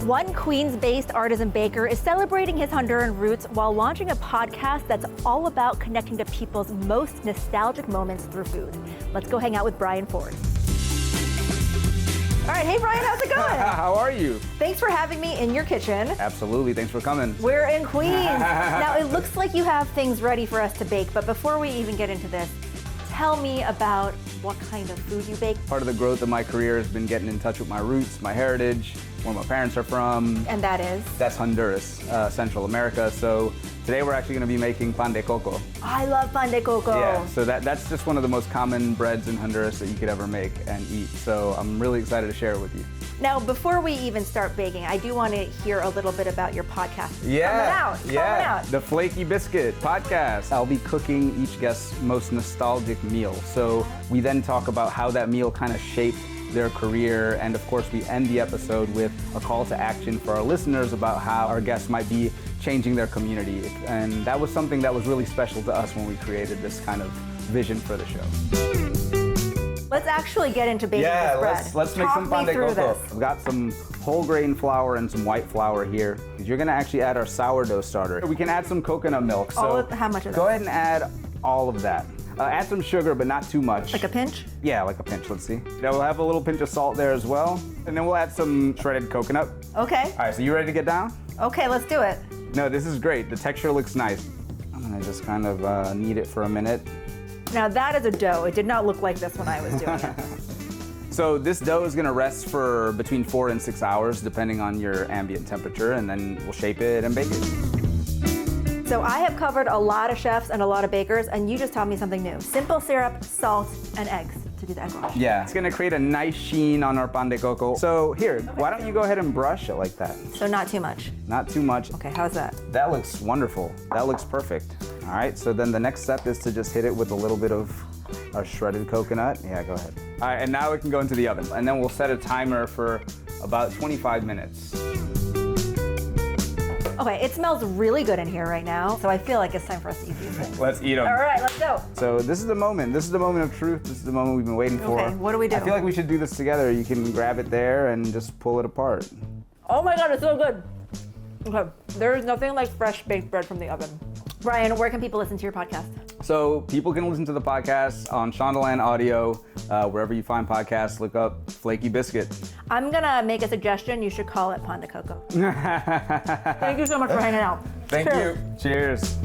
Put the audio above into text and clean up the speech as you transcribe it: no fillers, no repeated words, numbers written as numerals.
One Queens-based artisan baker is celebrating his Honduran roots while launching a podcast that's all about connecting to people's most nostalgic moments through food. Let's go hang out with Bryan Ford. All right, hey Bryan, how's it going? How are you? Thanks for having me in your kitchen. Absolutely, thanks for coming. We're in Queens. Now, it looks like you have things ready for us to bake, but before we even get into this, tell me about what kind of food you bake. Part of the growth of my career has been getting in touch with my roots, my heritage, where my parents are from. And that is? That's Honduras, Central America. So today we're actually going to be making pan de coco. I love pan de coco. Yeah, so that's just one of the most common breads in Honduras that you could ever make and eat. So I'm really excited to share it with you. Now, before we even start baking, I do want to hear a little bit about your podcast. Yeah, Coming out. The Flaky Biscuit Podcast. I'll be cooking each guest's most nostalgic meal. So we then talk about how that meal kind of shaped their career, and of course we end the episode with a call to action for our listeners about how our guests might be changing their community. And that was something that was really special to us when we created this kind of vision for the show. Let's actually get into baking this bread. Let's make some pan de coco. This. We've got some whole grain flour and some white flour here. You're gonna actually add our sourdough starter. We can add some coconut milk. So how much of that? Go ahead and add all of that. Add some sugar, but not too much. Like a pinch? Yeah, like a pinch, let's see. Now we'll have a little pinch of salt there as well. And then we'll add some shredded coconut. Okay. All right, so you ready to get down? Okay, let's do it. No, this is great. The texture looks nice. I'm gonna just kind of knead it for a minute. Now that is a dough. It did not look like this when I was doing it. So this dough is gonna rest for between 4 and 6 hours, depending on your ambient temperature, and then we'll shape it and bake it. So I have covered a lot of chefs and a lot of bakers, and you just taught me something new. Simple syrup, salt, and eggs to do the egg wash. Yeah, it's gonna create a nice sheen on our pan de coco. So here, why don't you go ahead and brush it like that? So not too much. Not too much. Okay, how's that? That looks wonderful. That looks perfect. All right, so then the next step is to just hit it with a little bit of our shredded coconut. Yeah, go ahead. All right, and now it can go into the oven. And then we'll set a timer for about 25 minutes. Okay, it smells really good in here right now, so I feel like it's time for us to eat these things. Let's eat them. All right, let's go. So this is the moment. This is the moment of truth. This is the moment we've been waiting for. Okay, what do we do? I feel like we should do this together. You can grab it there and just pull it apart. Oh my God, it's so good. Okay, there's nothing like fresh baked bread from the oven. Bryan, where can people listen to your podcast? So people can listen to the podcast on Shondaland Audio, wherever you find podcasts, look up Flaky Biscuit. I'm gonna make a suggestion. You should call it Pan de Coco. Thank you so much for hanging out. Thank Cheers. you. Cheers.